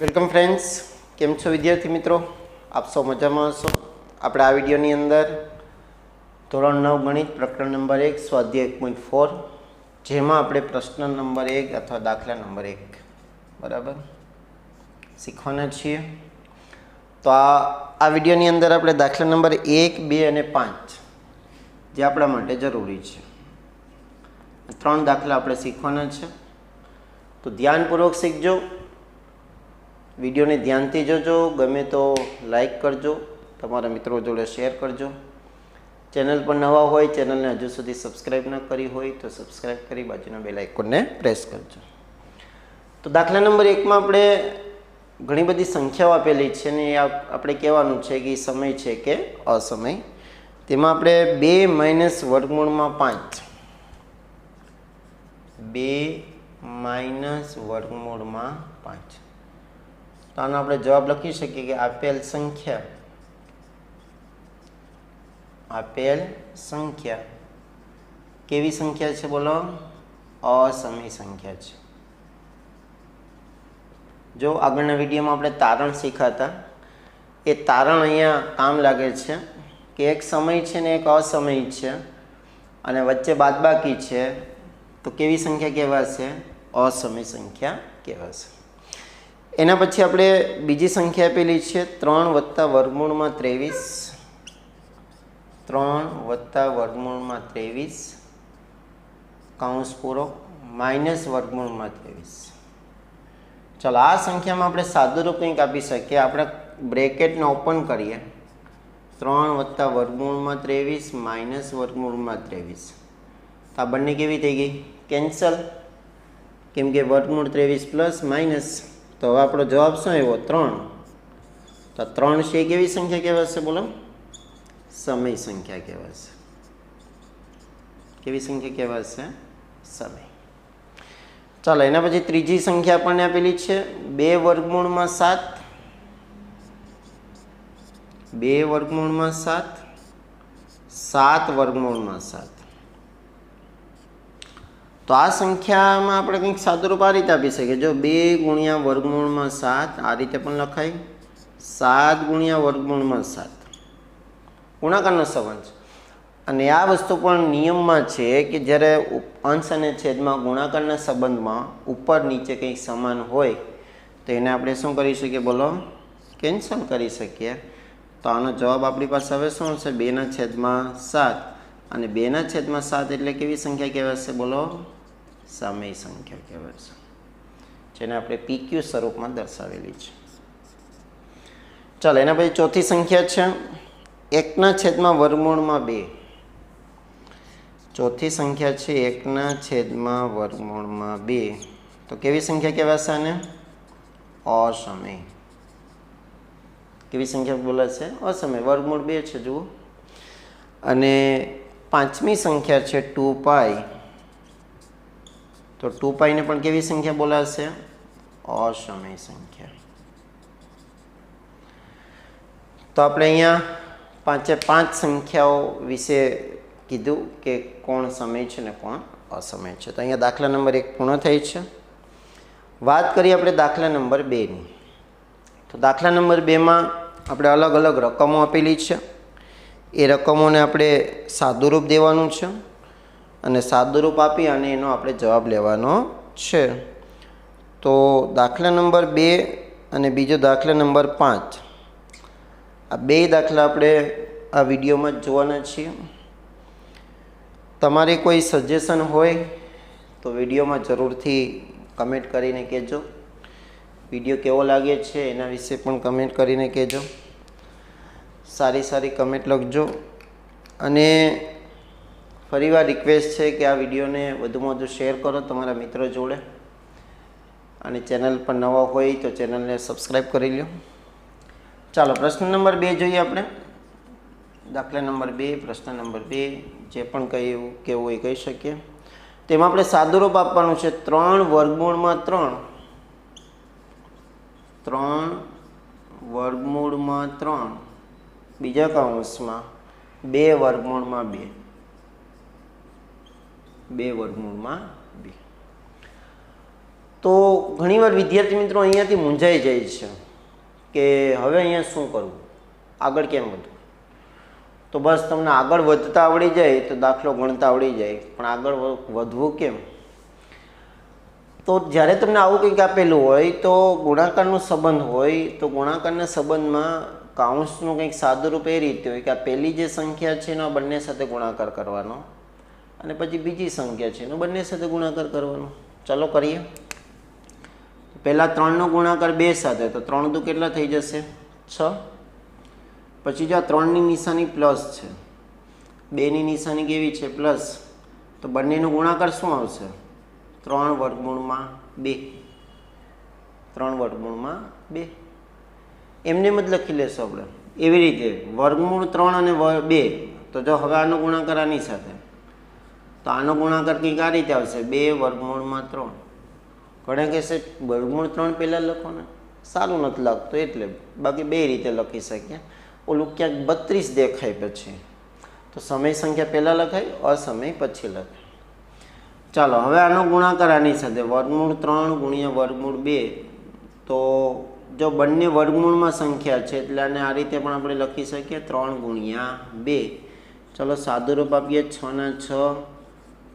Welcome friends, કેમ છો વિદ્યાર્થી મિત્રો? આપ સૌ મજામાં હશો. આપણે આ વિડીયોની અંદર ધોરણ 9 ગણિત પ્રકરણ નંબર 1 સ્વાધ્યાય 1.4 જેમાં આપણે પ્રશ્ન નંબર 1 અથવા દાખલા નંબર 1 બરાબર શીખવાના છીએ. તો આ વિડીયોની અંદર આપણે દાખલા નંબર 1, 2 અને 5 જે આપણા માટે જરૂરી છે, 3 દાખલા આપણે શીખવાના છે. તો ધ્યાનપૂર્વક શીખજો, વિડીયોને ધ્યાનથી જોજો. ગમે તો લાઈક કરજો, તમારા મિત્રો જોડે શેર કરજો. ચેનલ પર નવા હોય, ચેનલને હજુ સુધી સબસ્ક્રાઈબ ન કરી હોય તો સબસ્ક્રાઈબ કરી બાજુના બેલ આઇકોનને પ્રેસ કરજો. તો દાખલા નંબર 1માં આપણે ઘણી બધી સંખ્યાઓ આપેલી છે ને એ આપણે કહેવાનું છે કે સમય છે કે અસમય. તેમાં આપણે 2 - વર્ગમૂળમાં 5 2 - વર્ગમૂળમાં 5 તો આનો આપણે જવાબ લખી શકીએ કે આપેલ સંખ્યા કેવી સંખ્યા છે? બોલો, અસમય સંખ્યા છે. જો આગળના વિડીયોમાં આપણે તારણ શીખાતા, એ તારણ અહીંયા કામ લાગે છે કે એક સમય છે ને એક અસમય છે અને વચ્ચે બાદબાકી છે, તો કેવી સંખ્યા કહેવાશે? અસમય સંખ્યા કહેવાશે. એના પછી આપણે બીજી સંખ્યા આપેલી છે 3 + વર્ગમૂળમાં 23 3 + વર્ગમૂળમાં 23 કૌંસ પૂરો માઇનસ વર્ગમૂળમાં 23. ચાલો, આ સંખ્યામાં આપણે સાદુરૂપ કંઈક આપી શકીએ. આપણે બ્રેકેટને ઓપન કરીએ, 3 + વર્ગમૂળમાં 23 માઇનસ વર્ગમૂળમાં 23. તો આ બંને કેવી થઈ ગઈ? કેન્સલ, કેમ કે વર્ગમૂળ 23 પ્લસ માઇનસ. તો હવે આપણો જવાબ શું આવ્યો? 3. તો 3 છે એ કેવી સંખ્યા કહેવાશે? બોલો, સમય સંખ્યા કહેવાશે. કેવી સંખ્યા કહેવાશે? સમય. ચાલો, એના પછી ત્રીજી સંખ્યા આપણને આપેલી છે 2 વર્ગમૂળમાં 7 2 વર્ગમૂળમાં 7 7 વર્ગમૂળમાં 7. તો આ સંખ્યામાં આપણે કંઈક સાદુરૂપ આ રીતે આપી શકીએ. જો 2 × વર્ગમૂળમાં 7 આ રીતે પણ લખાય, 7 × વર્ગમૂળમાં 7 ગુણાકારનો સંબંધ. અને આ વસ્તુ પણ નિયમમાં છે કે જ્યારે અંશ અને છેદમાં ગુણાકારના સંબંધમાં ઉપર નીચે કંઈક સમાન હોય તો એને આપણે શું કરી શકીએ? બોલો, કેન્સલ કરી શકીએ. તો આનો જવાબ આપણી પાસે હવે શું હશે? 2/7. અને 2/7 એટલે કેવી સંખ્યા કહેવાશે? બોલો, સમય સંખ્યા કહેવાશે, જેને આપણે PQ સ્વરૂપમાં દર્શાવેલી છે. ચાલો, એના પછી ચોથી સંખ્યા છે 1/√ વર્ગમૂળમાં 2. ચોથી સંખ્યા છે 1/√ 2. તો કેવી સંખ્યા કહેવાશે આને? અસમય. કેવી સંખ્યા બોલાશે? અસમય. વર્ગમૂળ 2 છે, જુઓ. અને પાંચમી સંખ્યા છે 2π. તો 2π ને પણ કેવી સંખ્યા બોલાશે? અસમય સંખ્યા. તો આપણે અહીંયા 5 સંખ્યાઓ વિશે કીધું કે કોણ સમય છે ને કોણ અસમય છે. તો અહીંયા દાખલા નંબર 1 પૂર્ણ થાય છે. વાત કરીએ આપણે દાખલા નંબર 2ની. તો દાખલા નંબર 2માં આપણે અલગ અલગ રકમો આપેલી છે. એ રકમોને આપણે સાદુરૂપ દેવાનું છે અને સાદુરૂપ આપી અને એનો આપણે જવાબ લેવાનો છે. તો દાખલા નંબર 2 અને બીજો દાખલા નંબર 5, આ 2 દાખલા આપણે આ વિડીયોમાં જ જોવાના છીએ. તમારે કોઈ સજેશન હોય તો વિડીયોમાં જરૂરથી કમેન્ટ કરીને કહેજો. વિડીયો કેવો લાગે છે એના વિશે પણ કમેન્ટ કરીને કહેજો. સારી કમેન્ટ લખજો. અને ફરીવાર રિક્વેસ્ટ છે કે આ વિડીયોને વધુમાં વધુ શેર કરો તમારા મિત્રો જોડે. અને ચેનલ પર નવા હોય તો ચેનલને સબસ્ક્રાઈબ કરી લો. ચાલો, પ્રશ્ન નંબર 2 જોઈએ આપણે. દાખલા નંબર 2, પ્રશ્ન નંબર 2, જે પણ કહેવું હોય કહી શકીએ. તેમાં આપણે સાદુરૂપ આપવાનું છે 3 વર્ગમૂળમાં 3 3 વર્ગમૂળમાં 3 બીજા કૌંસમાં 2 વર્ગમૂળમાં 2 2 વર્ગમૂળમાં 2. તો ઘણીવાર વિદ્યાર્થી મિત્રો અહીંયાથી મૂંઝાઈ જાય છે કે હવે અહીંયા શું કરવું, આગળ કેમ વધવું. તો બસ તમને આગળ વધતા આવડી જાય તો દાખલો ગણતા આવડી જાય, પણ આગળ વધવું કેમ? તો જ્યારે તમને આવું કંઈક આપેલું હોય તો ગુણાકારનો સંબંધ હોય તો ગુણાકારના સંબંધમાં કાઉન્સનું કંઈક સાદુરૂપ એ રીતે હોય કે આ પહેલી જે સંખ્યા છે એનો બંને સાથે ગુણાકાર કરવાનો અને પછી બીજી સંખ્યા છે એનો બંને સાથે ગુણાકાર કરવાનો. ચાલો કરીએ. પહેલાં 3નો ગુણાકાર 2 સાથે, તો 3 દુ કેટલા થઈ જશે? 6. પછી જો આ 3ની નિશાની પ્લસ છે, 2ની નિશાની કેવી છે? પ્લસ. તો બંનેનો ગુણાકાર શું આવશે? 3 વર્ગમૂળમાં 2. 3 વર્ગમૂળમાં 2 એમને જ લખી લેશો આપણે. એવી રીતે વર્ગમૂળ 3 અને 2. તો જો હવે આનો ગુણાકાર આની સાથે, તો આનો ગુણાકાર કંઈક આ રીતે આવશે 2 વર્ગમૂળમાં 3. ઘણા કહેશે વર્ગમૂળ 3 પહેલાં લખો ને, સારું નથી લાગતું એટલે, બાકી બે રીતે લખી શકીએ. ઓલું ક્યાંક 32 દેખાય પછી, તો સમય સંખ્યા પહેલાં લખાય, અસમય પછી લખાય. ચાલો હવે આનો ગુણાકાર આની સાથે વર્ગમૂળ 3 ગુણ્યા વર્ગમૂળ 2. તો જો બંને વર્ગમૂળમાં સંખ્યા છે એટલે આને આ રીતે પણ આપણે લખી શકીએ 3 ગુણ્યા 2. ચાલો સાદુરૂપ આપીએ 6 ના 6,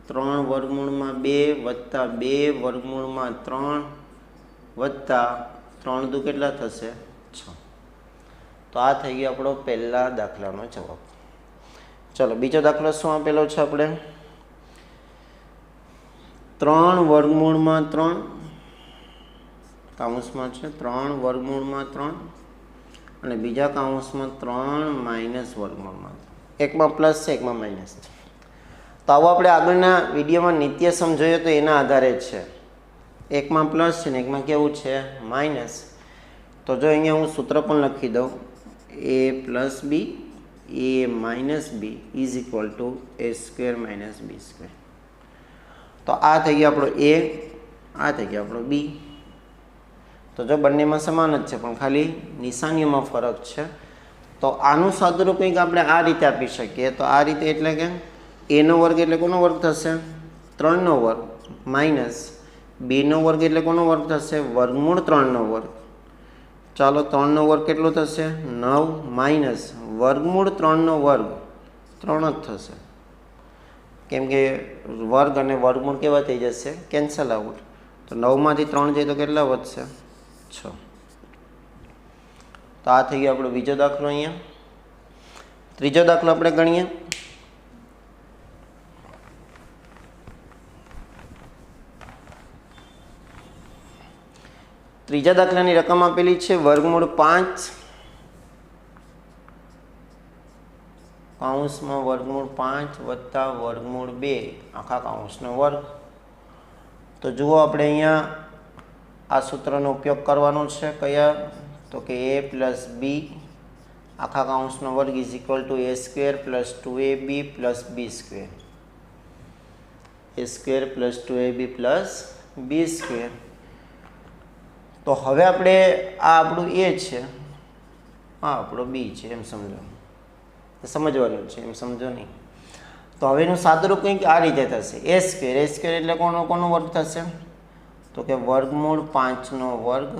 3 વર્ગમૂળમાં 2 વત્તા 2 વર્ગમૂળમાં 3 વત્તા 3 દુ કેટલા થશે? 6. તો આ થઈ ગયો આપણો પહેલા દાખલાનો જવાબ. ચલો બીજો દાખલો શું આપેલો છે આપણે? 3 વર્ગમૂળમાં 3 કાઉન્સમાં છે 3 વર્ગમૂળમાં 3 અને બીજા કાઉન્સમાં 3 માઇનસ વર્ગમૂળમાં 3. એકમાં પ્લસ છે, એકમાં માઇનસ છે. તો આવો આપણે આગળના વિડીયોમાં નિત્ય સમજાયો તો એના આધારે છે. એકમાં પ્લસ છે ને એકમાં કેવું છે? માઇનસ. તો જો અહીંયા હું સૂત્ર પણ લખી દઉં, a plus b a minus b is equal to a square minus b square. તો આ થઈ ગયો આપણો a, આ થઈ ગયો આપણો બી. તો જો બંનેમાં સમાન જ છે પણ ખાલી નિશાનીઓમાં ફરક છે. તો આનું સાદુરૂપ કંઈક આપણે આ રીતે આપી શકીએ. તો આ રીતે એટલે કે a નો વર્ગ એટલે કોનો વર્ગ થશે? 3નો વર્ગ માઇનસ b નો વર્ગ એટલે કોનો વર્ગ થશે? વર્ગમૂળ 3નો વર્ગ. ચાલો 3નો વર્ગ કેટલો થશે? 9 માઇનસ વર્ગમૂળ 3નો વર્ગ 3 જ થશે, કેમ કે વર્ગ અને વર્ગમૂળ કેવા થઈ જશે? Cancel out. તો 9માંથી 3 જાય તો કેટલા વધશે? 6. તો આ થઈ ગયો આપણો બીજો દાખલો. અહીંયા ત્રીજો દાખલો આપણે ગણીએ. ત્રીજા દાખલાની રકમ આપેલી છે વર્ગમૂળ 5 કાઉન્સમાં વર્ગમૂળ 5 વત્તા વર્ગમૂળ 2 આખા કાઉન્સનો વર્ગ. તો જુઓ આપણે અહીંયા આ સૂત્રનો ઉપયોગ કરવાનો છે. કયા? તો કે a પ્લસ બી આખા કાઉન્સનો વર્ગ is equal to a square plus 2ab plus b square. a square plus 2ab plus b square. તો હવે આપણે આ આપણું a છે, આ આપણો બી છે, એમ સમજો, સમજવાનું છે, એમ સમજો નહીં. તો હવે એનું સાદુરૂપ કંઈક આ રીતે થશે a સ્ક્વેર. a સ્ક્વેર એટલે કોનો વર્ગ થશે? તો કે વર્ગમૂળ 5નો વર્ગ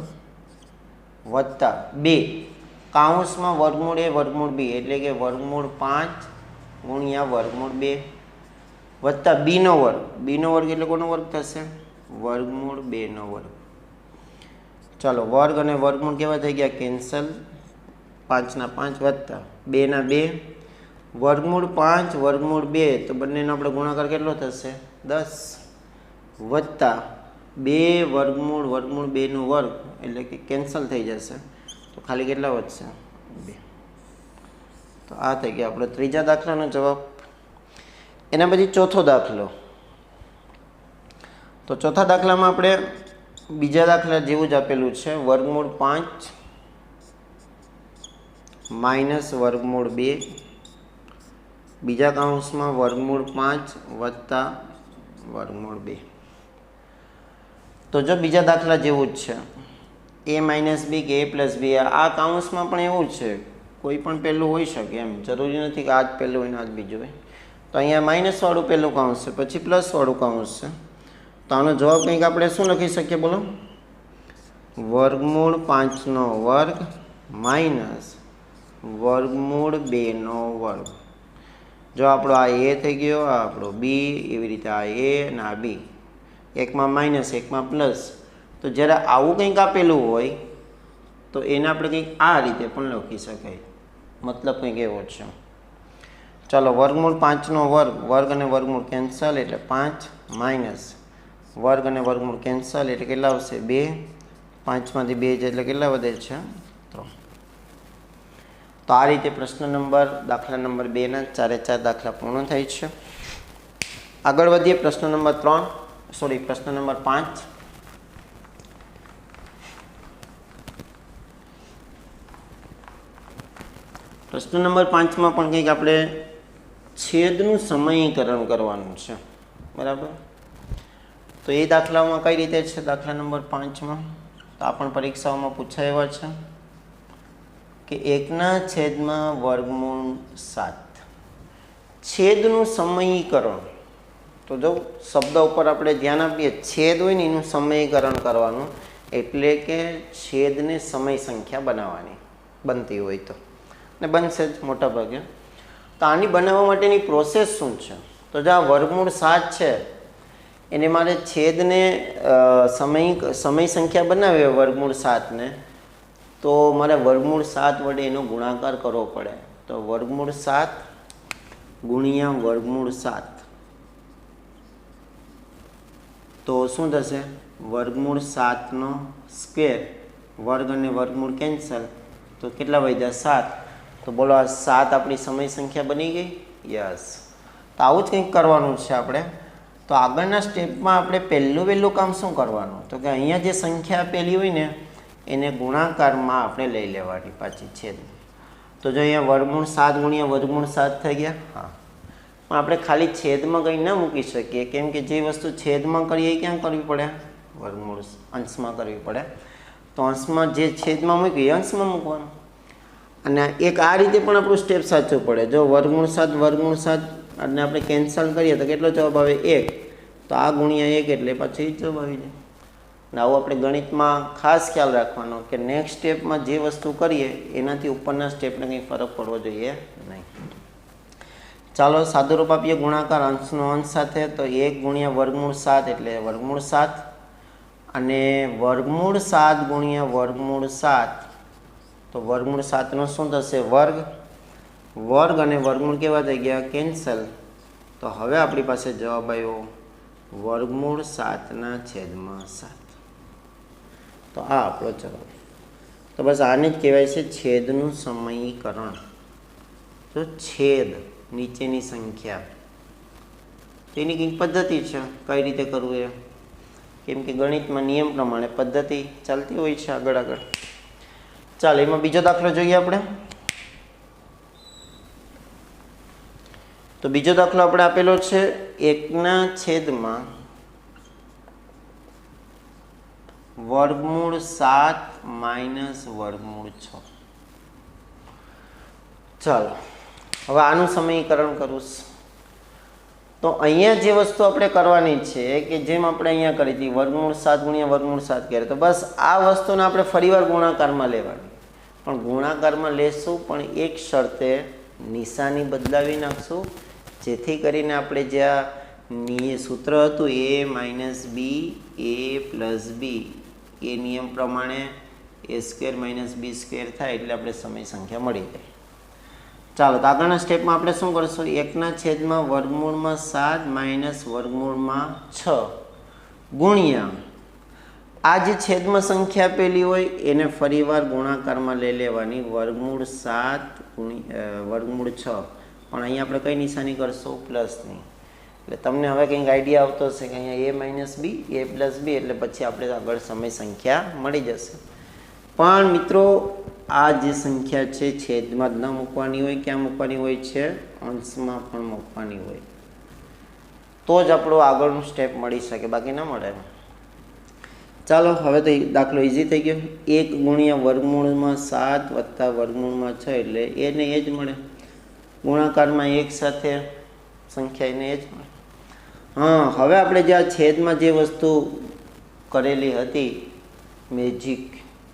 વત્તા 2 કાઉન્સમાં વર્ગમૂળ a વર્ગમૂળ b એટલે કે વર્ગમૂળ 5 ગુણ્યા વર્ગમૂળ 2 વત્તા b નો વર્ગ. b નો વર્ગ એટલે કોનો વર્ગ થશે? વર્ગમૂળ 2નો વર્ગ. ચાલો વર્ગ અને વર્ગમૂળ કેવા થઈ ગયા? કેન્સલ. 5 ના 5 વત્તા 2 ના 2 વર્ગમૂળ 5 વર્ગમૂળ 2, તો બંનેનો આપણે ગુણાકાર કેટલો થશે? 10 વત્તા 2 વર્ગમૂળ વર્ગમૂળ 2નો વર્ગ એટલે કે કેન્સલ થઈ જશે. તો ખાલી કેટલા વધશે? 2. તો આ થઈ ગયા આપણો ત્રીજા દાખલાનો જવાબ. એના પછી ચોથો દાખલો. તો ચોથા દાખલામાં આપણે બીજા દાખલા જેવું જ આપેલું છે. વર્ગમૂળ 5 માઇનસ વર્ગમૂળ 2 બીજા કાઉન્સમાં વર્ગમૂળ 5 વત્તા વર્ગમૂળ 2. તો જો બીજા દાખલા જેવું જ છે, a માઇનસ બી કે a પ્લસ બી. આ કાઉન્સમાં પણ એવું છે, કોઈ પણ પહેલું હોઈ શકે, એમ જરૂરી નથી કે આ જ પહેલું હોય ને આ જ બીજું હોય. તો અહીંયા માઇનસવાળું પહેલું કાઉન્સ છે, પછી પ્લસવાળું કાઉન્સ છે. તો આનો જવાબ કંઈક આપણે શું લખી શકીએ બોલો? વર્ગમૂળ 5નો વર્ગ માઇનસ વર્ગમૂળ 2નો વર્ગ. જો આપણો આ એ થઈ ગયો, આ આપણો બી, એવી રીતે આ એ અને આ બી, એકમાં માઇનસ એકમાં પ્લસ. તો જ્યારે આવું કંઈક આપેલું હોય તો એને આપણે કંઈક આ રીતે પણ લખી શકાય. મતલબ કંઈક એવો છે. ચાલો, વર્ગમૂળ 5નો વર્ગ, વર્ગ અને વર્ગમૂળ કેન્સલ એટલે 5 માઇનસ વર્ગ અને વર્ગમૂળ કેન્સલ એટલે કેટલા આવશે? 2. 5માંથી 2 છે એટલે કેટલા વધે છે? 3. તો આ રીતે પ્રશ્ન નંબર દાખલા નંબર 2ના 4 દાખલા પૂર્ણ થાય છે. આગળ વધીએ પ્રશ્ન નંબર 5. પ્રશ્ન નંબર 5માં પણ કંઈક આપણે છેદનું સમયીકરણ કરવાનું છે, બરાબર? તો એ દાખલામાં કઈ રીતે છે? દાખલા નંબર 5માં તો આ પણ પરીક્ષાઓમાં પૂછાયેલા છે કે 1/7 છેદનું સમયીકરણ. તો જો શબ્દ ઉપર આપણે ધ્યાન આપીએ, છેદ હોય ને એનું સમયીકરણ કરવાનું, એટલે કે છેદને સમય સંખ્યા બનાવવાની બનતી હોય તો, ને બનશે જ મોટા ભાગે. તો આની બનાવવા માટેની પ્રોસેસ શું છે? તો જો આ વર્ગમૂળ 7 છે એને મારે છેદને સમય સંખ્યા બનાવે વર્ગમૂળ 7ને, તો મારે વર્ગમૂળ 7 વડે એનો ગુણાકાર કરવો પડે. તો વર્ગમૂળ 7 ગુણ્યા વર્ગમૂળ 7 તો શું થશે? વર્ગમૂળ 7નો સ્ક્વેર, વર્ગ અને વર્ગમૂળ કેન્સલ, તો કેટલા વધ્યા? 7. તો બોલો, આ 7 આપણી સમય સંખ્યા બની ગઈ? યસ. તો આવું જ કંઈક કરવાનું છે આપણે. તો આગળના સ્ટેપમાં આપણે પહેલું કામ શું કરવાનું? તો કે અહીંયા જે સંખ્યા આપેલી હોય ને એને ગુણાકારમાં આપણે લઈ લેવાની પાછી છેદ. તો જો અહીંયા વર્ગમૂળ 7 ગુણ્યા વર્ગમૂળ 7 થઈ ગયા. હા, પણ આપણે ખાલી છેદમાં કંઈ ન મૂકી શકીએ, કેમ કે જે વસ્તુ છેદમાં કરીએ એ ક્યાં કરવી પડે? વર્ગમૂળ અંશમાં કરવી પડે. તો અંશમાં જે છેદમાં મૂકી એ અંશમાં મૂકવાનું. અને એક આ રીતે પણ આપણું સ્ટેપ સાચું પડે. જો વર્ગમૂળ 7 અને આપણે કેન્સલ કરીએ તો કેટલો જવાબ આવે? 1. તો આ ગુણ્યા 1 એટલે પાછો એ જવાબ આવી જાય. અને આવું આપણે ગણિતમાં ખાસ ખ્યાલ રાખવાનો કે નેક્સ્ટ સ્ટેપમાં જે વસ્તુ કરીએ એનાથી ઉપરના સ્ટેપને કંઈ ફરક પડવો જોઈએ નહીં. ચાલો, સાદુરૂપ આપીએ ગુણાકાર અંશનો અંશ સાથે. તો 1 ગુણ્યા વર્ગમૂળ 7 એટલે વર્ગમૂળ 7, અને વર્ગમૂળ 7 ગુણ્યા વર્ગમૂળ 7 તો વર્ગમૂળ 7નો શું થશે? વર્ગ. વર્ગ અને વર્ગમૂળ કેવા થઈ ગયા? કેન્સલ. તો હવે આપણી પાસે જવાબ આવ્યો વર્ગમૂળ 7/7. તો આ આપણો જવાબ. તો બસ આને જ કહેવાય છે છેદનું સમયીકરણ. તો છેદ નીચેની સંખ્યા, તેની કંઈક પદ્ધતિ છે કઈ રીતે કરવું એ, કેમ કે ગણિતમાં નિયમ પ્રમાણે પદ્ધતિ ચાલતી હોય છે આગળ. ચાલો, એમાં બીજો દાખલો જોઈએ આપણે. તો બીજો દાખલો આપણે આપેલો છે 1/7 વર્ગમૂળ 7 માઇનસ વર્ગમૂળ 6. ચાલો, હવે આનું સમીકરણ કરવું છે. તો અહીંયા જે વસ્તુ આપણે કરવાની છે કે જેમ આપણે અહીંયા કરી હતી, વર્ગમૂળ 7 ગુણ્યા વર્ગમૂળ 7 કરે, તો બસ આ વસ્તુને આપણે ફરીવાર ગુણાકારમાં લેવાની. પણ ગુણાકારમાં લેશું, પણ એક શરતે નિશાની બદલાવી નાખશું, જેથી કરીને આપણે જે આ સૂત્ર હતું a minus b a plus b, એ નિયમ પ્રમાણે a² માઇનસ b² થાય એટલે આપણે સમય સંખ્યા મળી જાય. ચાલો, તો આગળના સ્ટેપમાં આપણે શું કરશું? 1/7 વર્ગમૂળમાં 7 માઇનસ વર્ગમૂળમાં 6 ગુણ્યા આ જે છેદમાં સંખ્યા આપેલી હોય એને ફરીવાર ગુણાકારમાં લઈ લેવાની, વર્ગમૂળ 7 વર્ગમૂળ 6. પણ અહીંયા આપણે કઈ નિશાની કરશું? પ્લસની. એટલે તમને હવે કંઈક આઈડિયા આવતો હશે કે અહીંયા a minus b a plus b, એટલે પછી આપણે આગળ સમય સંખ્યા મળી જશે. પણ મિત્રો, આ જે સંખ્યા છે છેદમાં જ ન મૂકવાની હોય, ક્યાં મૂકવાની હોય છે? અંશમાં પણ મૂકવાની હોય, તો જ આપણું આગળનું સ્ટેપ મળી શકે, બાકી ન મળે. ચાલો, હવે તો દાખલો ઇઝી થઈ ગયો. 1 ગુણ્યા વર્ગમૂળમાં 7 વત્તા વર્ગમૂળમાં 6 એટલે એને એ જ મળે. ગુણાકારમાં એક સાથે સંખ્યા એને એ જ મળે. હા, હવે આપણે જે આ છેદમાં જે વસ્તુ કરેલી હતી મેજિક,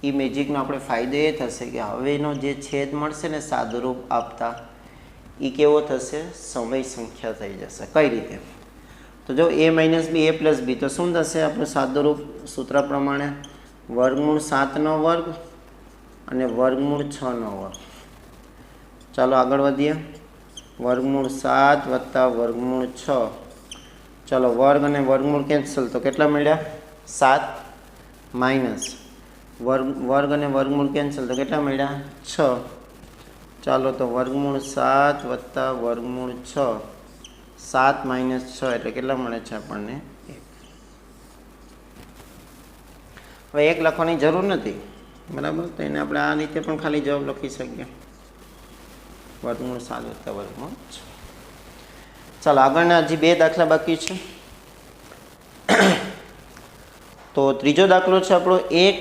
એ મેજિકનો આપણે ફાયદો એ થશે કે હવેનો જે છેદ મળશે ને સાદુરૂપ આપતા, એ કેવો થશે? સમય સંખ્યા થઈ જશે. કઈ રીતે? તો જો a minus b a plus b, તો શું થશે આપણું સાદુરૂપ સૂત્ર પ્રમાણે? વર્ગમૂળ 7નો વર્ગ અને વર્ગમૂળ 6નો વર્ગ. ચાલો આગળ વધીએ. વર્ગમૂળ 7 વત્તા વર્ગમૂળ 6. ચાલો વર્ગ અને વર્ગમૂળ કેન્સલ, તો કેટલા મળ્યા? 7 માઇનસ વર્ગ અને વર્ગમૂળ કેન્સલ, તો કેટલા મળ્યા? 6. ચાલો તો વર્ગમૂળ 7 વત્તા વર્ગમૂળ 6, 7 માઇનસ 6 એટલે કેટલા મળે છે આપણને? 1. હવે 1 લખવાની જરૂર નથી, બરાબર? તો એને આપણે આ રીતે પણ ખાલી જવાબ લખી શકીએ, વર્ગમૂળ 7 વત્તા વર્ગમૂળ 6. ચાલો આગળના હજી 2 દાખલા બાકી છે. તો ત્રીજો દાખલો છે આપણો 1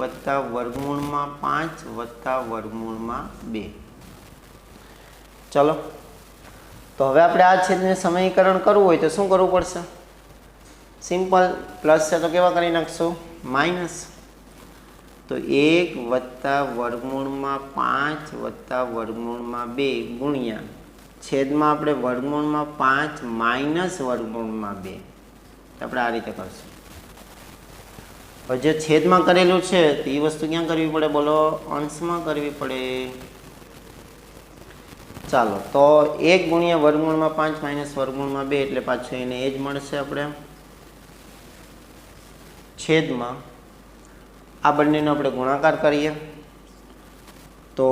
વત્તા વર્ગમૂળમાં 5 વત્તા વર્ગમૂળમાં 2. ચાલો તો હવે આપણે આ છેદને સમીકરણ કરવું હોય તો શું કરવું પડશે? સિમ્પલ, પ્લસ છે તો કેવા કરી નાખશો? માઇનસ. તો 1 વત્તા વર્ગમૂળમાં 5 વત્તા વર્ગમૂળમાં 2 ગુણ્યા છેદમાં આપણે વર્ગમૂળમાં 5 માઇનસ વર્ગમૂળમાં 2. આપણે આ રીતે કરશું. હવે જે છેદમાં કરેલું છે તો એ વસ્તુ ક્યાં કરવી પડે? બોલો, અંશમાં કરવી પડે. ચાલો તો 1 ગુણ્યા વર્ગમૂળમાં 5 માઇનસ વર્ગમૂળમાં 2 એટલે પાછું એને એ જ મળશે. આપણે છેદમાં આ બંનેનો આપણે ગુણાકાર કરીએ તો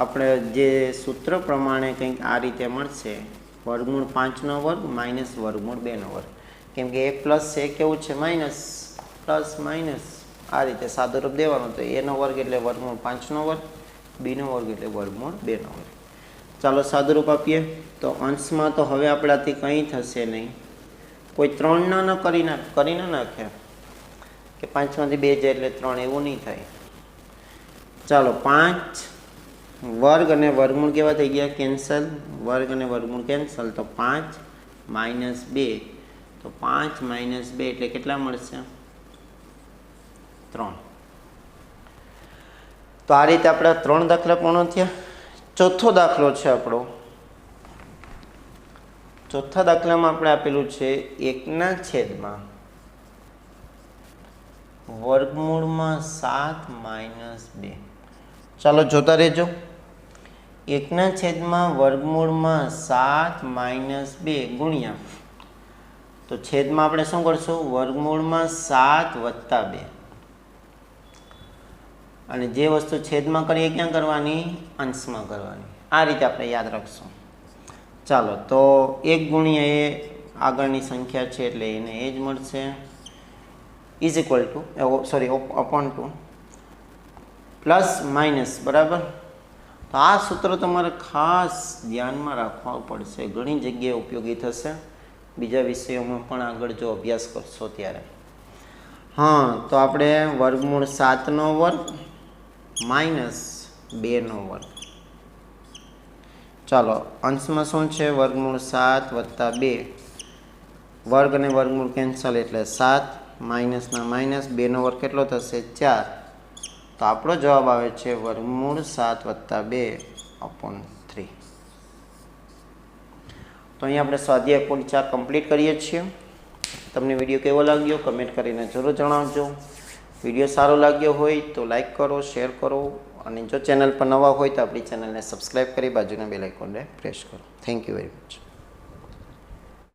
આપણે જે સૂત્ર પ્રમાણે કંઈક આ રીતે મળશે, વર્ગમૂળ 5નો વર્ગ માઇનસ વર્ગમૂળ 2નો વર્ગ. કેમ કે 1 પ્લસ છે, કેવું છે? માઇનસ. પ્લસ માઇનસ આ રીતે સાદુરૂપ દેવાનું. તો a નો વર્ગ એટલે વર્ગમૂળ 5નો વર્ગ, b નો વર્ગ એટલે વર્ગમૂળ 2નો વર્ગ. ચાલો સાદુરૂપ આપીએ તો અંશમાં તો હવે આપણાથી કંઈ થશે નહીં. કોઈ 3 ના કરી ના નાખે કે 5માંથી 2 જાય એટલે 3, એવું નહીં થાય. ચાલો 5 વર્ગ અને વર્ગમૂળ કેવા થઈ ગયા? કેન્સલ. વર્ગ અને વર્ગમૂળ કેન્સલ, તો 5 માઇનસ 2, તો 5 માઇનસ 2 એટલે કેટલા મળશે? 3. તો આ રીતે આપણા 3 દાખલા પૂર્ણ થયા. ચોથો દાખલો છે આપણો. ચોથા દાખલામાં આપણે આપેલું છે 1ના છેદમાં વર્ગમૂળમાં 7 માઇનસ 2. ચાલો જોતા રહેજો. 1ના છેદમાં વર્ગમૂળમાં 7 માઇનસ 2 ગુણ્યા, તો છેદમાં આપણે શું કરશું? વર્ગમૂળમાં 7 વત્તા 2. અને જે વસ્તુ છેદમાં કરીએ ક્યાં કરવાની? અંશમાં કરવાની. આ રીતે આપણે યાદ રાખશું. ચાલો તો 1 ગુણ્યા એ આગળની સંખ્યા છે એટલે એને એ જ મળશે. Is equal to upon two plus minus, બરાબર? તો આ સૂત્ર તમારે ખાસ ધ્યાનમાં રાખવા પડશે. ઘણી જગ્યાએ ઉપયોગી થશે, બીજા વિષયોમાં પણ આગળ જો અભ્યાસ કરશો ત્યારે. હા, તો આપણે વર્ગમૂળ 7નો વર્ગ માઇનસ 2નો વર્ગ. ચાલો અંશમાં શું છે? વર્ગમૂળ 7 વત્તા 2. વર્ગ અને વર્ગમૂળ કેન્સલ એટલે 7 માઇનસના માઇનસ, 2નો વર્ગ કેટલો થશે? 4. તો આપણો જવાબ આવે છે વર્ગમૂળ 7 વત્તા 2 અપોન 3. તો અહીં આપણે સ્વાધ્યાય પોઈન્ટ 4 કમ્પ્લીટ કરીએ છીએ. તમને વિડીયો કેવો લાગ્યો કમેન્ટ કરીને જરૂર જણાવજો. વિડીયો સારો લાગ્યો હોય તો લાઈક કરો, શેર કરો, અને જો ચેનલ પર નવા હોય તો આપણી ચેનલને સબસ્ક્રાઈબ કરી બાજુના બેલ આઇકોનને પ્રેસ કરો. Thank you very much.